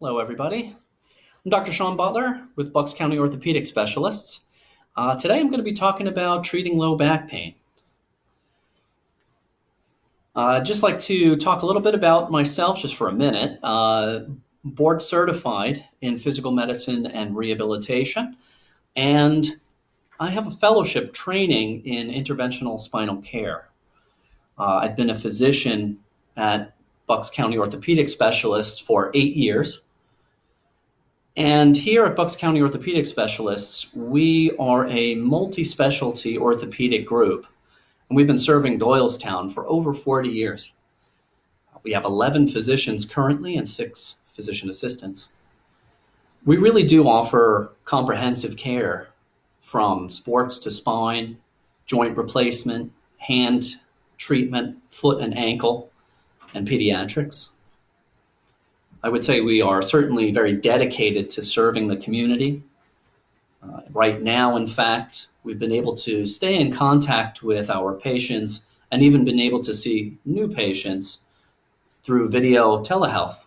Hello, everybody. I'm Dr. Sean Butler with Bucks County Orthopedic Specialists. Today I'm going to be talking about treating low back pain. I'd just like to talk a little bit about myself just for a minute. Board certified in physical medicine and rehabilitation, and I have a fellowship training in interventional spinal care. I've been a physician at Bucks County Orthopedic Specialists for 8 years. And here at Bucks County Orthopedic Specialists, we are a multi-specialty orthopedic group. And we've been serving Doylestown for over 40 years. We have 11 physicians currently and 6 physician assistants. We really do offer comprehensive care from sports to spine, joint replacement, hand treatment, foot and ankle, and pediatrics. I would say we are certainly very dedicated to serving the community. Right now, in fact, we've been able to stay in contact with our patients and even been able to see new patients through video telehealth,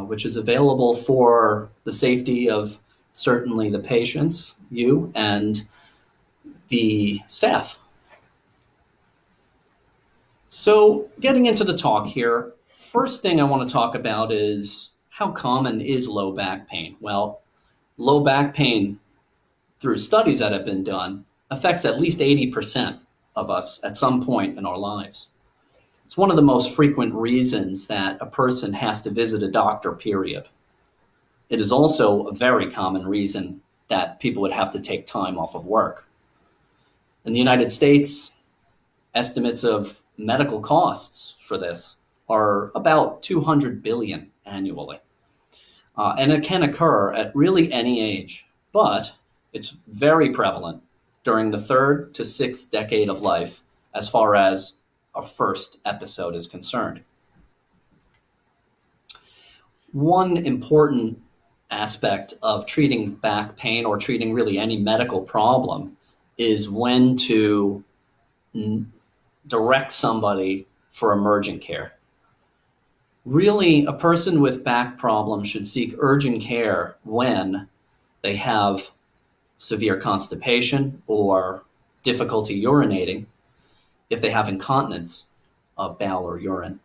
which is available for the safety of certainly the patients, you, and the staff. So getting into the talk here, first thing I want to talk about is how common is low back pain? Well, low back pain, through studies that have been done, affects at least 80% of us at some point in our lives. It's one of the most frequent reasons that a person has to visit a doctor, period. It is also a very common reason that people would have to take time off of work. In the United States, estimates of medical costs for this are about $200 billion annually. And it can occur at really any age, but it's very prevalent during the 3rd to 6th decade of life as far as a first episode is concerned. One important aspect of treating back pain or treating really any medical problem is when to direct somebody for emergent care. Really, a person with back problems should seek urgent care when they have severe constipation or difficulty urinating, if they have incontinence of bowel or urine.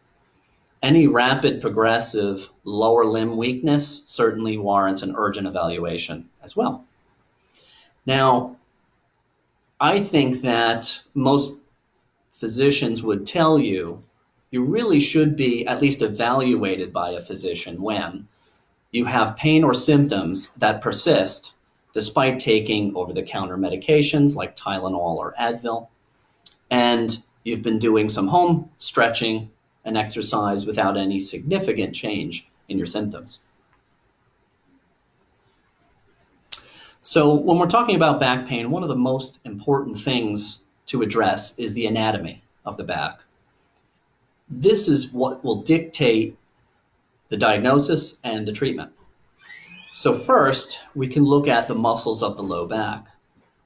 Any rapid progressive lower limb weakness certainly warrants an urgent evaluation as well. Now, I think that most physicians would tell you really should be at least evaluated by a physician when you have pain or symptoms that persist despite taking over-the-counter medications like Tylenol or Advil, and you've been doing some home stretching and exercise without any significant change in your symptoms. So when we're talking about back pain, one of the most important things to address is the anatomy of the back. This is what will dictate the diagnosis and the treatment. So first, we can look at the muscles of the low back.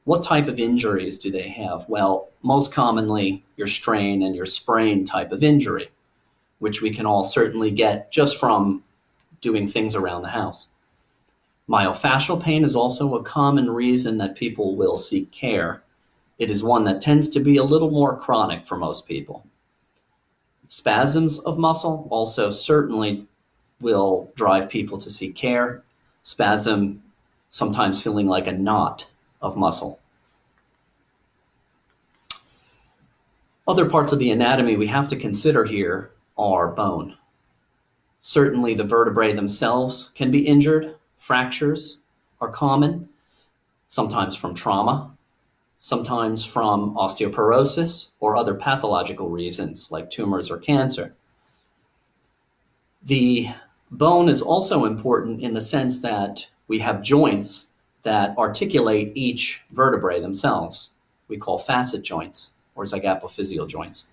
What type of injuries do they have? Well, most commonly, your strain and your sprain type of injury, which we can all certainly get just from doing things around the house. Myofascial pain is also a common reason that people will seek care. It is one that tends to be a little more chronic for most people. Spasms of muscle also certainly will drive people to seek care. Spasm sometimes feeling like a knot of muscle. Other parts of the anatomy we have to consider here are bone. Certainly the vertebrae themselves can be injured. Fractures are common, sometimes from trauma, sometimes from osteoporosis or other pathological reasons like tumors or cancer. The bone is also important in the sense that we have joints that articulate each vertebrae themselves. We call facet joints or zygapophyseal joints.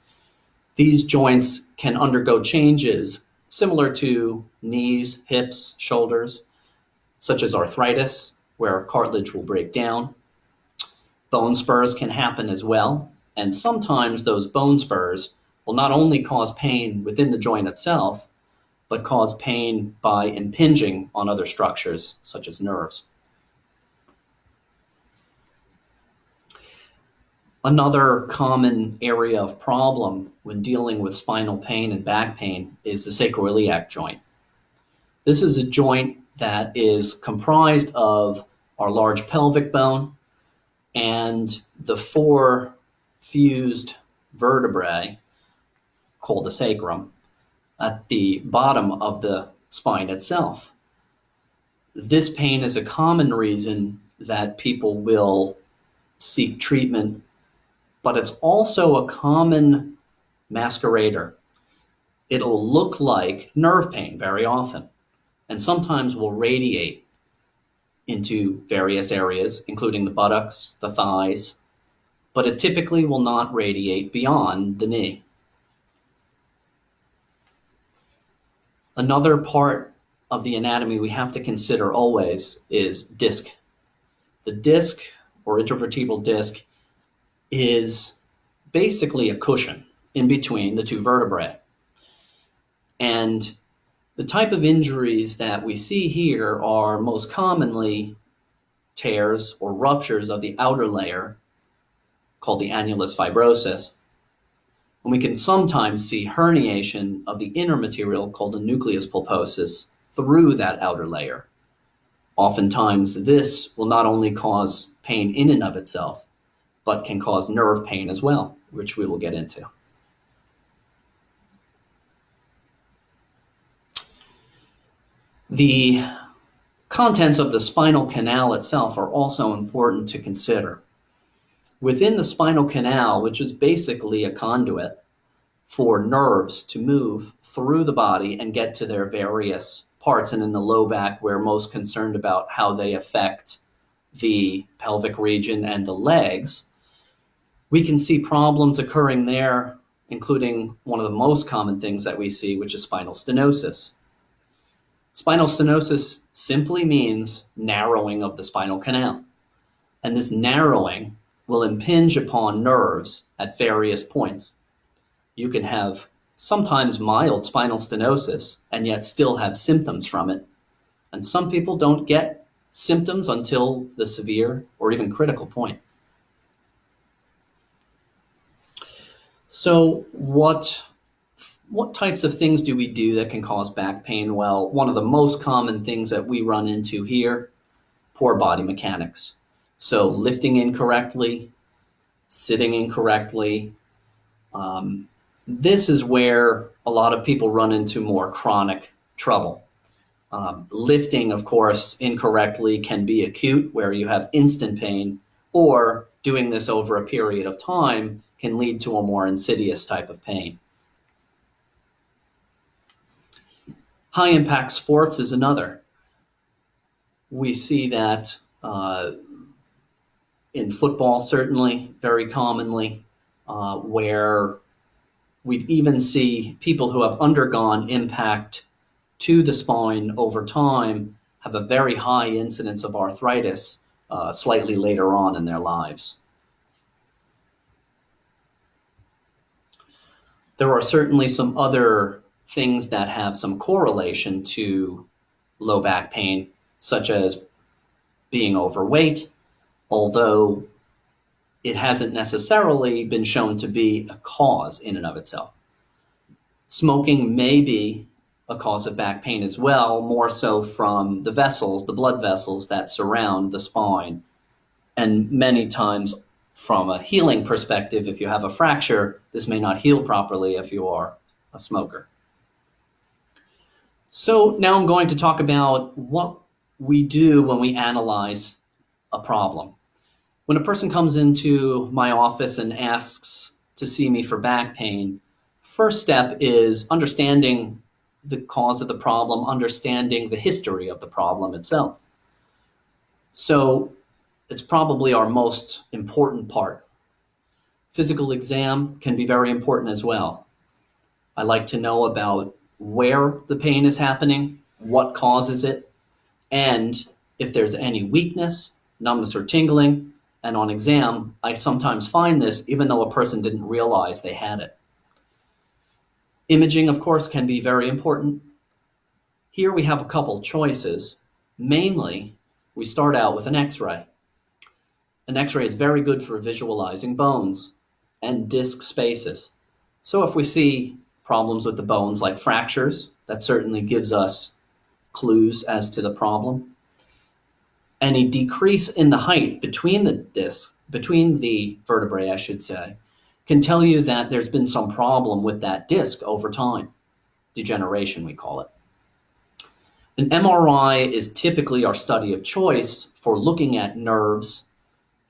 These joints can undergo changes similar to knees, hips, shoulders, such as arthritis, where cartilage will break down. Bone spurs can happen as well, and sometimes those bone spurs will not only cause pain within the joint itself, but cause pain by impinging on other structures, such as nerves. Another common area of problem when dealing with spinal pain and back pain is the sacroiliac joint. This is a joint that is comprised of our large pelvic bone and the four fused vertebrae called the sacrum at the bottom of the spine itself. This pain is a common reason that people will seek treatment, but it's also a common masquerader. It'll look like nerve pain very often, and sometimes will radiate into various areas, including the buttocks, the thighs, but it typically will not radiate beyond the knee. Another part of the anatomy we have to consider always is disc. The disc, or intervertebral disc, is basically a cushion in between the two vertebrae. And the type of injuries that we see here are most commonly tears or ruptures of the outer layer, called the annulus fibrosus. And we can sometimes see herniation of the inner material, called the nucleus pulposus, through that outer layer. Oftentimes, this will not only cause pain in and of itself, but can cause nerve pain as well, which we will get into. The contents of the spinal canal itself are also important to consider. Within the spinal canal, which is basically a conduit for nerves to move through the body and get to their various parts, and in the low back, we're most concerned about how they affect the pelvic region and the legs, we can see problems occurring there, including one of the most common things that we see, which is spinal stenosis. Spinal stenosis simply means narrowing of the spinal canal. And this narrowing will impinge upon nerves at various points. You can have sometimes mild spinal stenosis and yet still have symptoms from it. And some people don't get symptoms until the severe or even critical point. So what types of things do we do that can cause back pain? Well, one of the most common things that we run into here, poor body mechanics. So lifting incorrectly, sitting incorrectly. This is where a lot of people run into more chronic trouble. Lifting, of course, incorrectly can be acute, where you have instant pain, or doing this over a period of time can lead to a more insidious type of pain. High impact sports is another. We see that in football, certainly, very commonly, where we even see people who have undergone impact to the spine over time have a very high incidence of arthritis slightly later on in their lives. There are certainly some other things that have some correlation to low back pain, such as being overweight, although it hasn't necessarily been shown to be a cause in and of itself. Smoking may be a cause of back pain as well, more so from the vessels, the blood vessels that surround the spine. And many times from a healing perspective, if you have a fracture, this may not heal properly if you are a smoker. So now I'm going to talk about what we do when we analyze a problem. When a person comes into my office and asks to see me for back pain, first step is understanding the cause of the problem, understanding the history of the problem itself. So it's probably our most important part. Physical exam can be very important as well. I like to know about where the pain is happening, what causes it, and if there's any weakness, numbness, or tingling. And on exam, I sometimes find this even though a person didn't realize they had it. Imaging, of course, can be very important. Here we have a couple choices. Mainly, we start out with an X-ray. An X-ray is very good for visualizing bones and disc spaces. So if we see problems with the bones like fractures, that certainly gives us clues as to the problem. Any decrease in the height between the discs, between the vertebrae, I should say, can tell you that there's been some problem with that disc over time. Degeneration, we call it. An MRI is typically our study of choice for looking at nerves,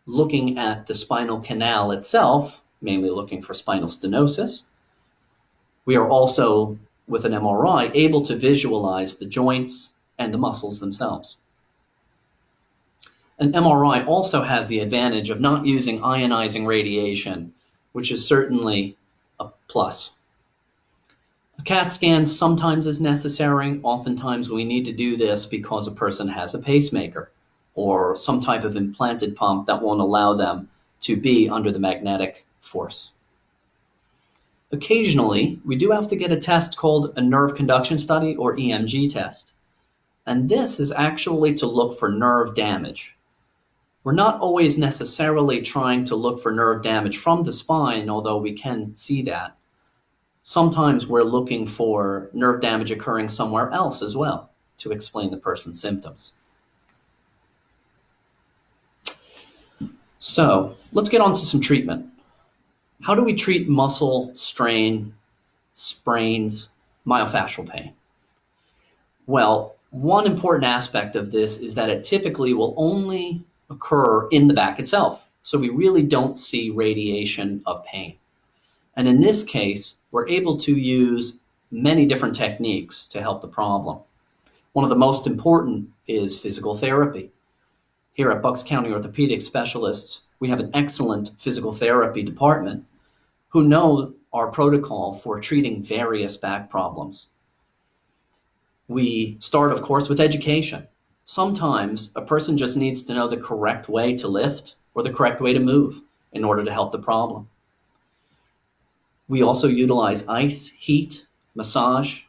looking at the spinal canal itself, mainly looking for spinal stenosis. We are also, with an MRI, able to visualize the joints and the muscles themselves. An MRI also has the advantage of not using ionizing radiation, which is certainly a plus. A CAT scan sometimes is necessary. Oftentimes we need to do this because a person has a pacemaker or some type of implanted pump that won't allow them to be under the magnetic force. Occasionally, we do have to get a test called a nerve conduction study or EMG test. And this is actually to look for nerve damage. We're not always necessarily trying to look for nerve damage from the spine, although we can see that. Sometimes we're looking for nerve damage occurring somewhere else as well to explain the person's symptoms. So let's get on to some treatment. How do we treat muscle strain, sprains, myofascial pain? Well, one important aspect of this is that it typically will only occur in the back itself. So we really don't see radiation of pain. And in this case, we're able to use many different techniques to help the problem. One of the most important is physical therapy. Here at Bucks County Orthopedic Specialists, we have an excellent physical therapy department who know our protocol for treating various back problems. We start, of course, with education. Sometimes a person just needs to know the correct way to lift or the correct way to move in order to help the problem. We also utilize ice, heat, massage.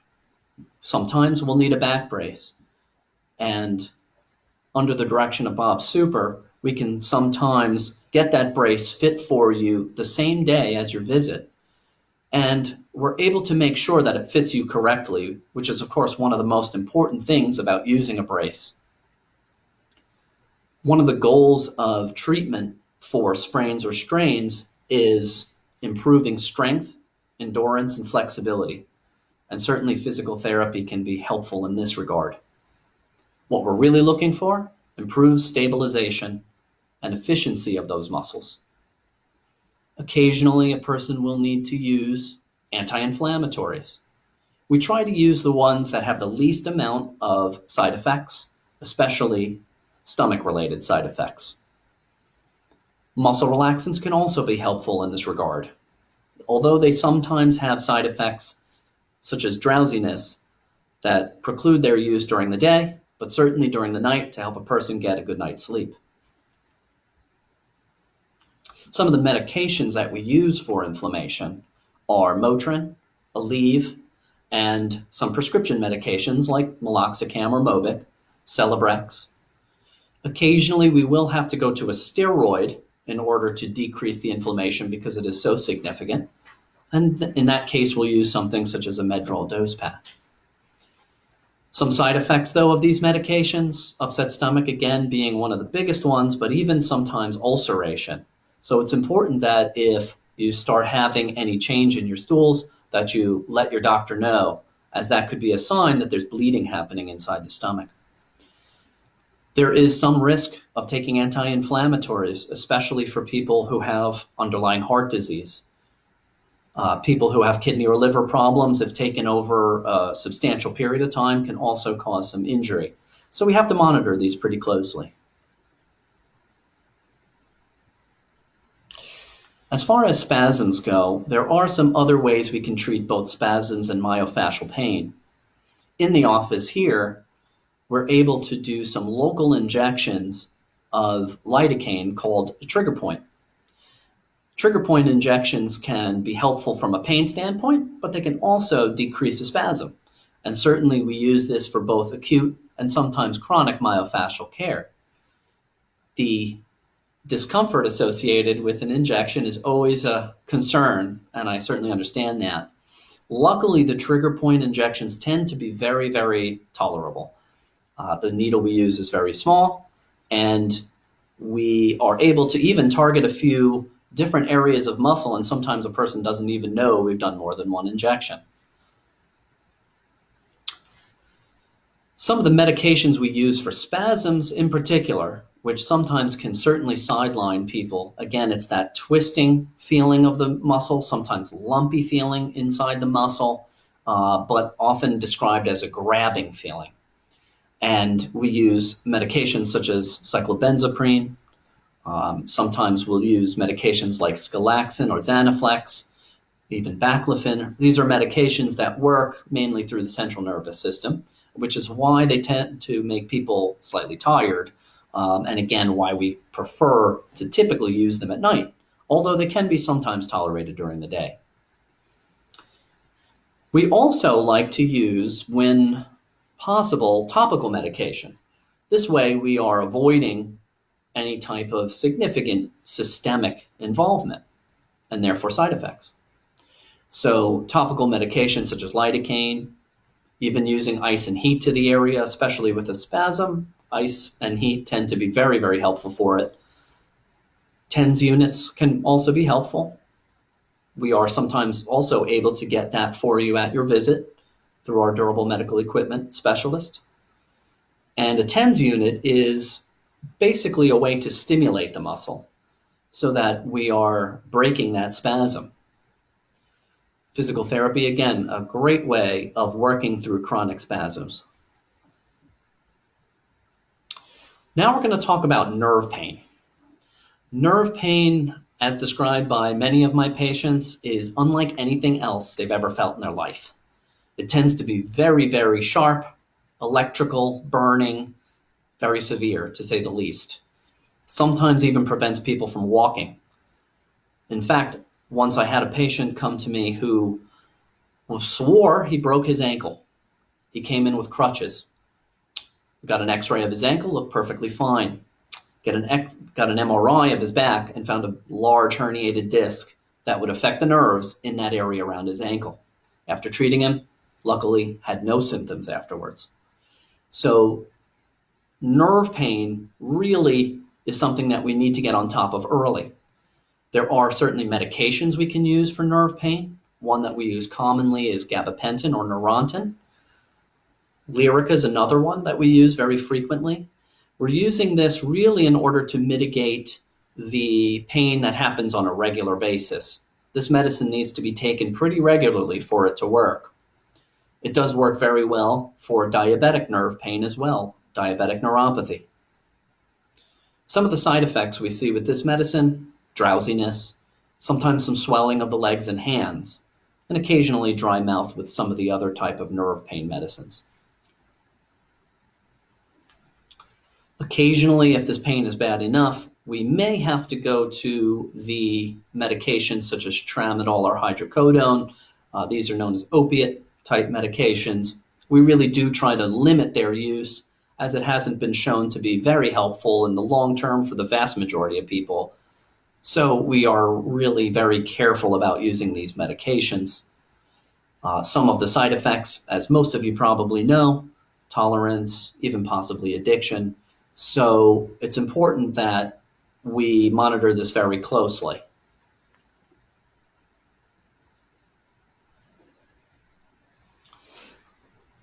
Sometimes we'll need a back brace. And under the direction of Bob Super, we can sometimes get that brace fit for you the same day as your visit. And we're able to make sure that it fits you correctly, which is, of course, one of the most important things about using a brace. One of the goals of treatment for sprains or strains is improving strength, endurance, and flexibility. And certainly physical therapy can be helpful in this regard. What we're really looking for, improved stabilization and efficiency of those muscles. Occasionally, a person will need to use anti-inflammatories. We try to use the ones that have the least amount of side effects, especially stomach-related side effects. Muscle relaxants can also be helpful in this regard, although they sometimes have side effects such as drowsiness that preclude their use during the day, but certainly during the night to help a person get a good night's sleep. Some of the medications that we use for inflammation are Motrin, Aleve, and some prescription medications like meloxicam or Mobic, Celebrex. Occasionally, we will have to go to a steroid in order to decrease the inflammation because it is so significant. And in that case, we'll use something such as a Medrol dose pack. Some side effects, though, of these medications, upset stomach, again, being one of the biggest ones, but even sometimes ulceration. So it's important that if you start having any change in your stools, that you let your doctor know, as that could be a sign that there's bleeding happening inside the stomach. There is some risk of taking anti-inflammatories, especially for people who have underlying heart disease. People who have kidney or liver problems, if taken over a substantial period of time, can also cause some injury. So we have to monitor these pretty closely. As far as spasms go, there are some other ways we can treat both spasms and myofascial pain. In the office here, we're able to do some local injections of lidocaine called a trigger point. Trigger point injections can be helpful from a pain standpoint, but they can also decrease the spasm. And certainly we use this for both acute and sometimes chronic myofascial care. The discomfort associated with an injection is always a concern, and I certainly understand that. Luckily, the trigger point injections tend to be very, very tolerable. The needle we use is very small, and we are able to even target a few different areas of muscle, and sometimes a person doesn't even know we've done more than one injection. Some of the medications we use for spasms in particular, which sometimes can certainly sideline people, again, it's that twisting feeling of the muscle, sometimes lumpy feeling inside the muscle, but often described as a grabbing feeling. And we use medications such as cyclobenzaprine. Sometimes we'll use medications like Scalaxin or Xanaflex, even baclofen. These are medications that work mainly through the central nervous system, which is why they tend to make people slightly tired, and again, why we prefer to typically use them at night, although they can be sometimes tolerated during the day. We also like to use, when possible, topical medication. This way we are avoiding any type of significant systemic involvement and therefore side effects. So topical medications such as lidocaine, even using ice and heat to the area, especially with a spasm, ice and heat tend to be very, very helpful for it. TENS units can also be helpful. We are sometimes also able to get that for you at your visit through our durable medical equipment specialist. And a TENS unit is basically a way to stimulate the muscle so that we are breaking that spasm. Physical therapy, again, a great way of working through chronic spasms. Now we're going to talk about nerve pain. Nerve pain, as described by many of my patients, is unlike anything else they've ever felt in their life. It tends to be very, very sharp, electrical, burning, very severe, to say the least. Sometimes even prevents people from walking. In fact, once I had a patient come to me who swore he broke his ankle. He came in with crutches. Got an x-ray of his ankle, looked perfectly fine. Got an MRI of his back and found a large herniated disc that would affect the nerves in that area around his ankle. After treating him, luckily had no symptoms afterwards. So nerve pain really is something that we need to get on top of early. There are certainly medications we can use for nerve pain. One that we use commonly is gabapentin or Neurontin. Lyrica is another one that we use very frequently. We're using this really in order to mitigate the pain that happens on a regular basis. This medicine needs to be taken pretty regularly for it to work. It does work very well for diabetic nerve pain as well, diabetic neuropathy. Some of the side effects we see with this medicine: drowsiness, sometimes some swelling of the legs and hands, and occasionally dry mouth with some of the other type of nerve pain medicines. Occasionally, if this pain is bad enough, we may have to go to the medications such as Tramadol or Hydrocodone. These are known as opiate-type medications. We really do try to limit their use, as it hasn't been shown to be very helpful in the long term for the vast majority of people. So we are really very careful about using these medications. Some of the side effects, as most of you probably know, tolerance, even possibly addiction. So it's important that we monitor this very closely.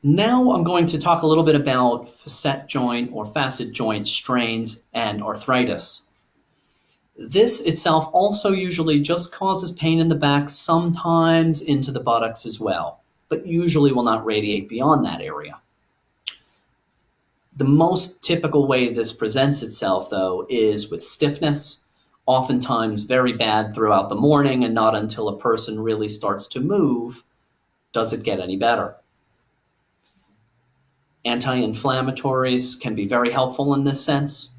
Now I'm going to talk a little bit about facet joint or facet joint strains and arthritis. This itself also usually just causes pain in the back, sometimes into the buttocks as well, but usually will not radiate beyond that area. The most typical way this presents itself, though, is with stiffness, oftentimes very bad throughout the morning, and not until a person really starts to move does it get any better. Anti-inflammatories can be very helpful in this sense.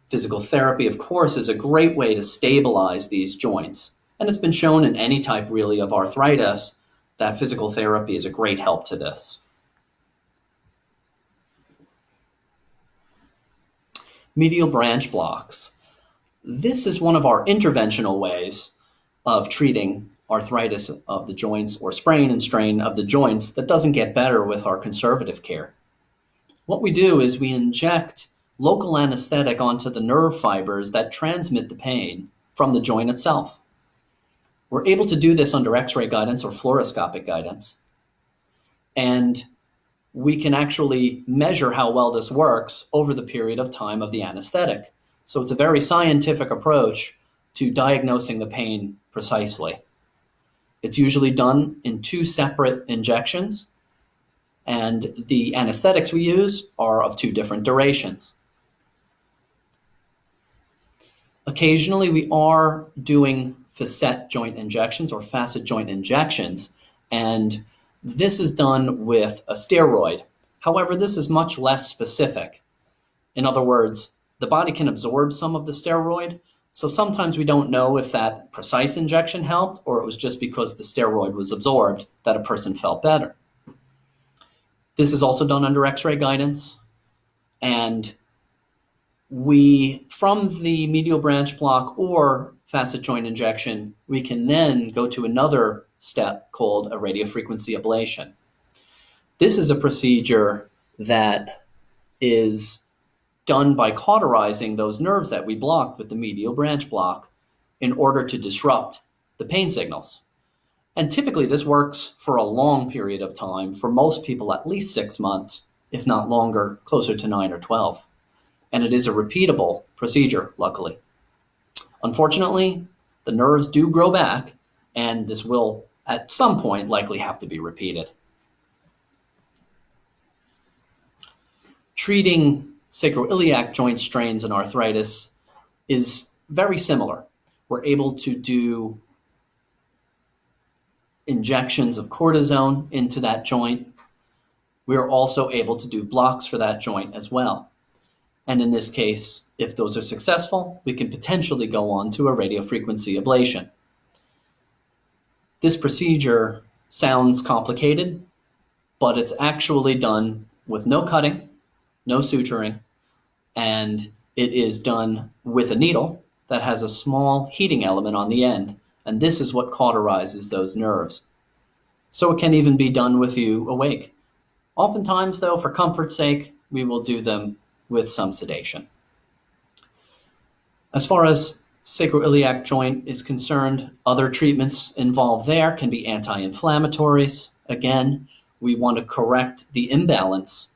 Physical therapy, of course, is a great way to stabilize these joints, and it's been shown in any type really of arthritis that physical therapy is a great help to this. medial branch blocks. This is one of our interventional ways of treating arthritis of the joints or sprain and strain of the joints that doesn't get better with our conservative care. What we do is we inject local anesthetic onto the nerve fibers that transmit the pain from the joint itself. We're able to do this under X-ray guidance or fluoroscopic guidance. And we can actually measure how well this works over the period of time of the anesthetic. So it's a very scientific approach to diagnosing the pain precisely. It's usually done in 2 separate injections, and the anesthetics we use are of 2 different durations. Occasionally, we are doing facet joint injections or facet joint injections, and this is done with a steroid. However, this is much less specific. In other words, the body can absorb some of the steroid, so sometimes we don't know if that precise injection helped or it was just because the steroid was absorbed that a person felt better. This is also done under X-ray guidance, and from the medial branch block or facet joint injection, we can then go to another step called a radiofrequency ablation. This is a procedure that is done by cauterizing those nerves that we blocked with the medial branch block in order to disrupt the pain signals. And typically this works for a long period of time, for most people at least 6 months, if not longer, closer to 9 or 12. And it is a repeatable procedure, luckily. Unfortunately, the nerves do grow back, and this will at some point likely have to be repeated. Treating sacroiliac joint strains and arthritis is very similar. We're able to do injections of cortisone into that joint. We are also able to do blocks for that joint as well. And in this case, if those are successful, we can potentially go on to a radiofrequency ablation. This procedure sounds complicated, but it's actually done with no cutting, no suturing, and it is done with a needle that has a small heating element on the end, and this is what cauterizes those nerves. So it can even be done with you awake. Oftentimes, though, for comfort's sake, we will do them with some sedation. As far as sacroiliac joint is concerned, other treatments involved there can be anti-inflammatories. Again, we want to correct the imbalance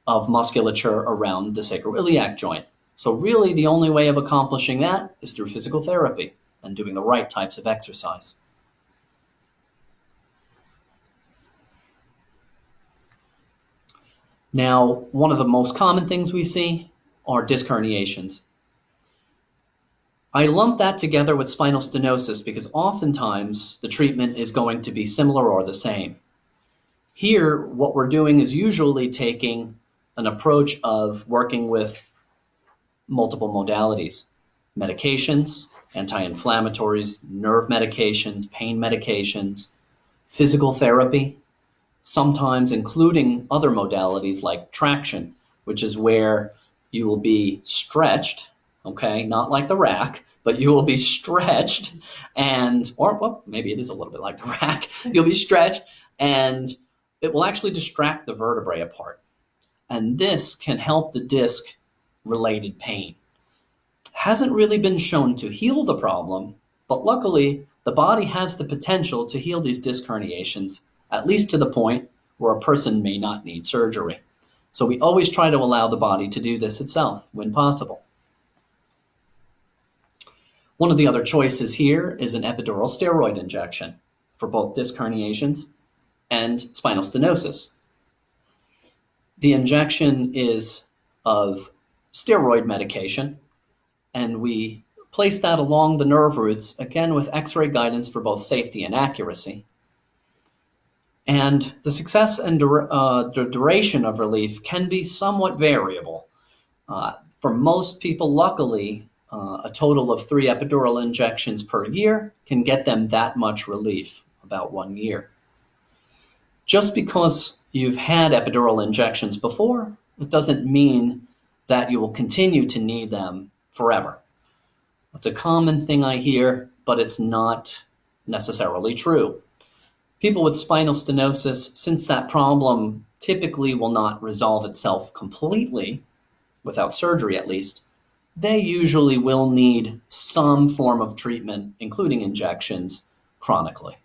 of musculature around the sacroiliac joint. So really the only way of accomplishing that is through physical therapy and doing the right types of exercise. Now, one of the most common things we see are disc herniations. I lump that together with spinal stenosis because oftentimes the treatment is going to be similar or the same. Here, what we're doing is usually taking an approach of working with multiple modalities, medications, anti-inflammatories, nerve medications, pain medications, physical therapy, sometimes including other modalities like traction, which is where you will be stretched, okay, not like the rack, but you will be stretched or maybe it is a little bit like the rack. You'll be stretched and it will actually distract the vertebrae apart. And this can help the disc-related pain. Hasn't really been shown to heal the problem, but luckily the body has the potential to heal these disc herniations, at least to the point where a person may not need surgery. So we always try to allow the body to do this itself when possible. One of the other choices here is an epidural steroid injection for both disc herniations and spinal stenosis. The injection is of steroid medication, and we place that along the nerve roots, again with X-ray guidance for both safety and accuracy. And the success and the duration of relief can be somewhat variable. For most people, luckily, a total of 3 epidural injections per year can get them that much relief, about 1 year. Just because you've had epidural injections before, it doesn't mean that you will continue to need them forever. It's a common thing I hear, but it's not necessarily true. People with spinal stenosis, since that problem typically will not resolve itself completely, without surgery at least, they usually will need some form of treatment, including injections, chronically.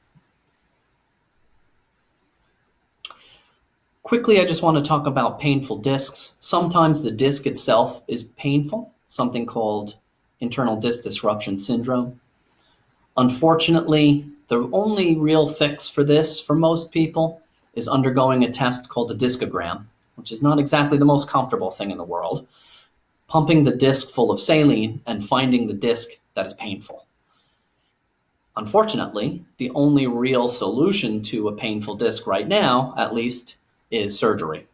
Quickly, I just want to talk about painful discs. Sometimes the disc itself is painful, something called internal disc disruption syndrome. Unfortunately, the only real fix for this, for most people, is undergoing a test called a discogram, which is not exactly the most comfortable thing in the world, pumping the disc full of saline and finding the disc that is painful. Unfortunately, the only real solution to a painful disc right now, at least, is surgery.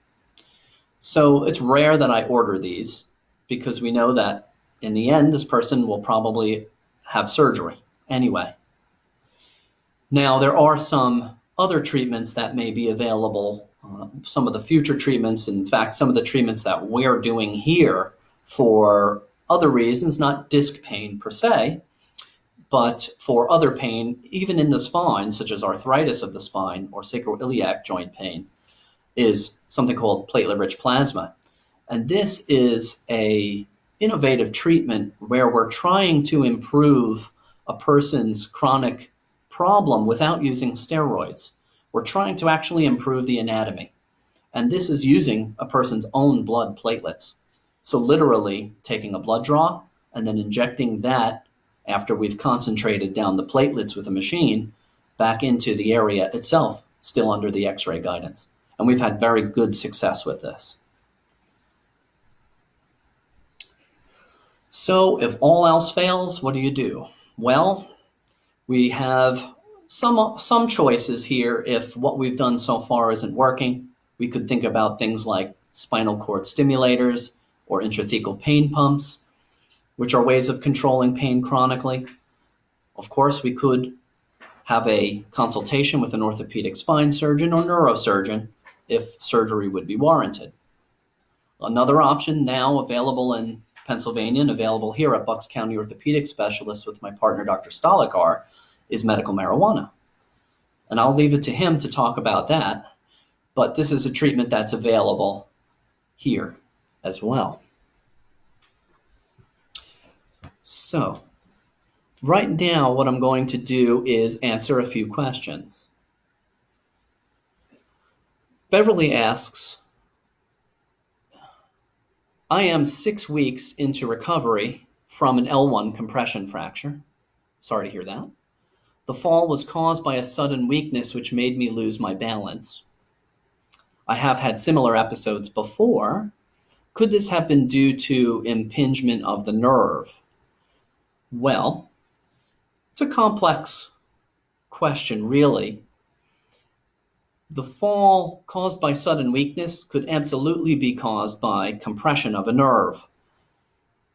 So it's rare that I order these because we know that in the end, this person will probably have surgery anyway. Now, there are some other treatments that may be available, some of the future treatments, in fact, some of the treatments that we're doing here for other reasons, not disc pain per se, but for other pain, even in the spine, such as arthritis of the spine or sacroiliac joint pain, is something called platelet-rich plasma. And this is an innovative treatment where we're trying to improve a person's chronic problem without using steroids. We're trying to actually improve the anatomy. And this is using a person's own blood platelets. So literally taking a blood draw and then injecting that after we've concentrated down the platelets with a machine back into the area itself, still under the X-ray guidance. And we've had very good success with this. So if all else fails, what do? Well, we have some choices here. If what we've done so far isn't working, we could think about things like spinal cord stimulators or intrathecal pain pumps, which are ways of controlling pain chronically. Of course, we could have a consultation with an orthopedic spine surgeon or neurosurgeon if surgery would be warranted. Another option now available in Pennsylvania and available here at Bucks County Orthopedic Specialist with my partner, Dr. Stolicar, is medical marijuana. And I'll leave it to him to talk about that, but this is a treatment that's available here as well. So, right now what I'm going to do is answer a few questions. Beverly asks, I am 6 weeks into recovery from an L1 compression fracture. Sorry to hear that. The fall was caused by a sudden weakness which made me lose my balance. I have had similar episodes before. Could this have been due to impingement of the nerve? Well, it's a complex question, really. The fall caused by sudden weakness could absolutely be caused by compression of a nerve.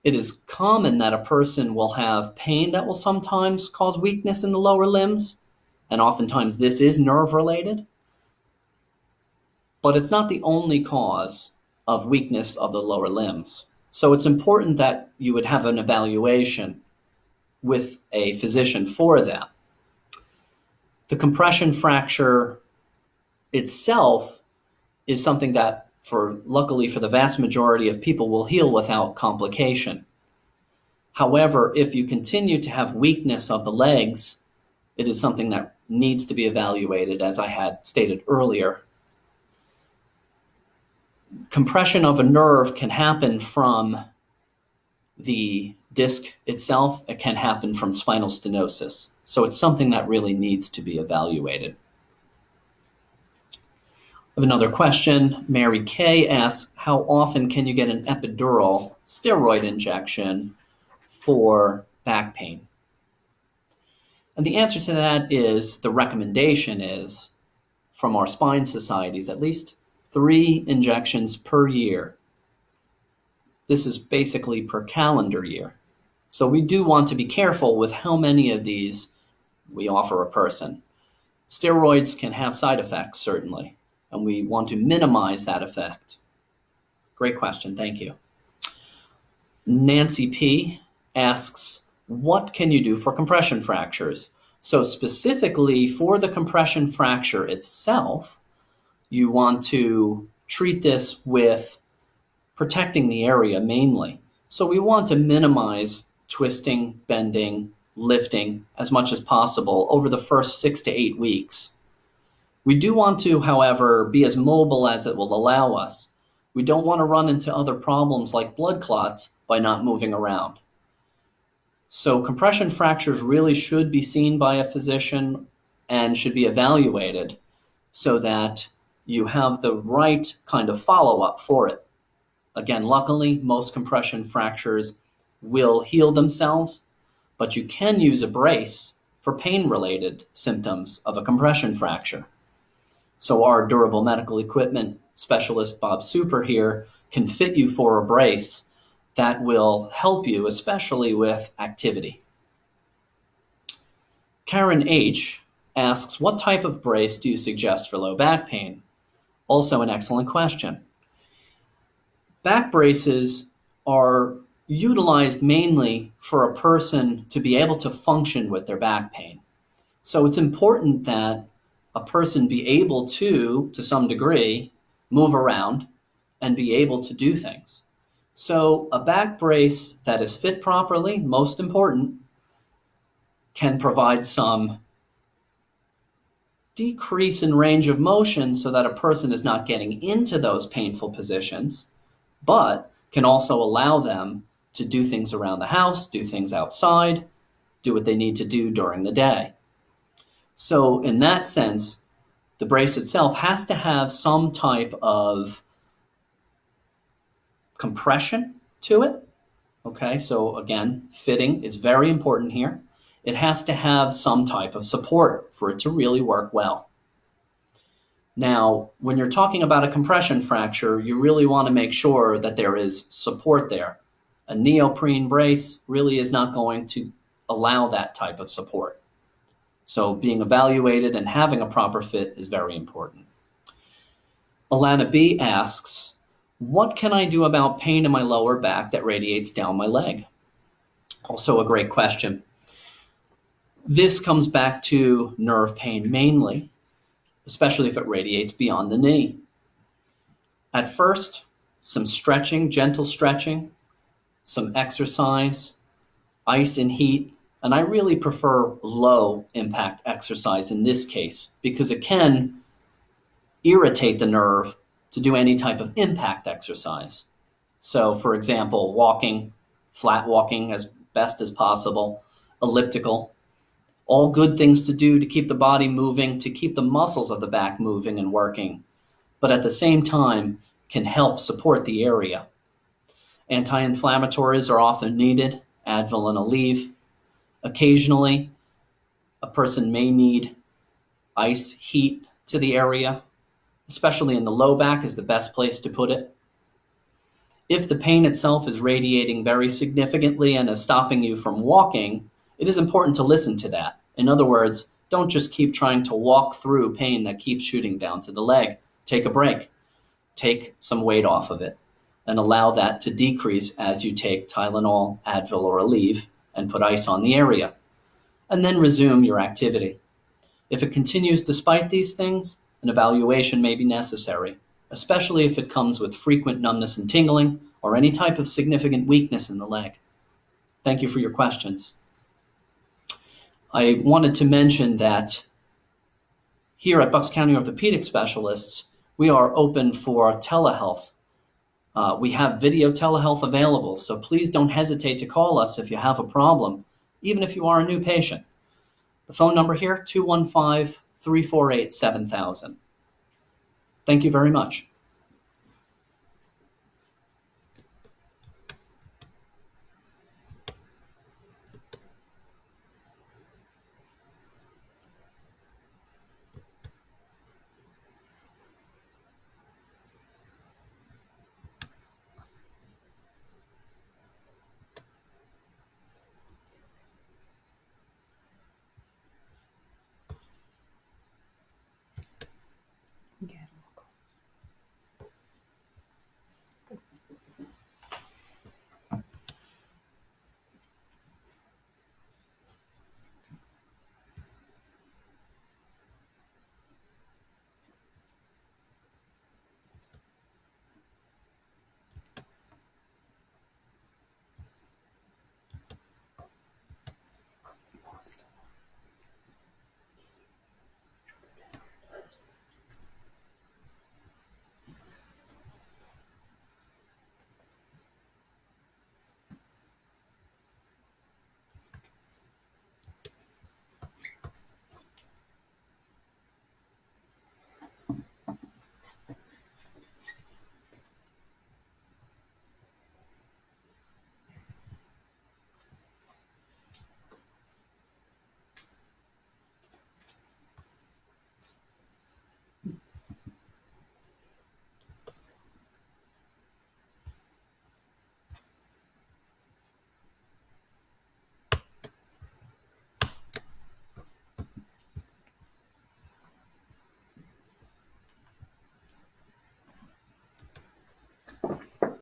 It is common that a person will have pain that will sometimes cause weakness in the lower limbs, and oftentimes this is nerve-related. But it's not the only cause of weakness of the lower limbs. So it's important that you would have an evaluation with a physician for that. The compression fracture itself is something that, luckily for the vast majority of people, will heal without complication. However, if you continue to have weakness of the legs, it is something that needs to be evaluated, as I had stated earlier. Compression of a nerve can happen from the disc itself. It can happen from spinal stenosis. So it's something that really needs to be evaluated. I have another question. Mary Kay asks, how often can you get an epidural steroid injection for back pain? And the answer to that is, the recommendation is, from our spine societies, at least 3 injections per year. This is basically per calendar year. So we do want to be careful with how many of these we offer a person. Steroids can have side effects, certainly, and we want to minimize that effect. Great question, thank you. Nancy P. asks, what can you do for compression fractures? So specifically for the compression fracture itself, you want to treat this with protecting the area mainly. So we want to minimize twisting, bending, lifting as much as possible over the first 6 to 8 weeks. We do want to, however, be as mobile as it will allow us. We don't want to run into other problems like blood clots by not moving around. So compression fractures really should be seen by a physician and should be evaluated so that you have the right kind of follow-up for it. Again, luckily, most compression fractures will heal themselves, but you can use a brace for pain-related symptoms of a compression fracture. So our durable medical equipment specialist, Bob Super here, can fit you for a brace that will help you, especially with activity. Karen H. asks, what type of brace do you suggest for low back pain? Also an excellent question. Back braces are utilized mainly for a person to be able to function with their back pain. So it's important that a person be able to some degree, move around and be able to do things. So a back brace that is fit properly, most important, can provide some decrease in range of motion so that a person is not getting into those painful positions, but can also allow them to do things around the house, do things outside, do what they need to do during the day. So in that sense, the brace itself has to have some type of compression to it. Okay, so again, fitting is very important here. It has to have some type of support for it to really work well. Now, when you're talking about a compression fracture, you really want to make sure that there is support there. A neoprene brace really is not going to allow that type of support. So being evaluated and having a proper fit is very important. Alana B asks, what can I do about pain in my lower back that radiates down my leg? Also a great question. This comes back to nerve pain mainly, especially if it radiates beyond the knee. At first, some stretching, gentle stretching, some exercise, ice and heat, and I really prefer low impact exercise in this case because it can irritate the nerve to do any type of impact exercise. So for example, walking, flat walking as best as possible, elliptical, all good things to do to keep the body moving, to keep the muscles of the back moving and working, but at the same time can help support the area. Anti-inflammatories are often needed, Advil and Aleve. Occasionally, a person may need ice, heat to the area, especially in the low back is the best place to put it. If the pain itself is radiating very significantly and is stopping you from walking, it is important to listen to that. In other words, don't just keep trying to walk through pain that keeps shooting down to the leg. Take a break. Take some weight off of it and allow that to decrease as you take Tylenol, Advil, or Aleve and put ice on the area. And then resume your activity. If it continues despite these things, an evaluation may be necessary, especially if it comes with frequent numbness and tingling or any type of significant weakness in the leg. Thank you for your questions. I wanted to mention that here at Bucks County Orthopedic Specialists, we are open for telehealth. We have video telehealth available, so please don't hesitate to call us if you have a problem, even if you are a new patient. The phone number here, 215-348-7000. Thank you very much.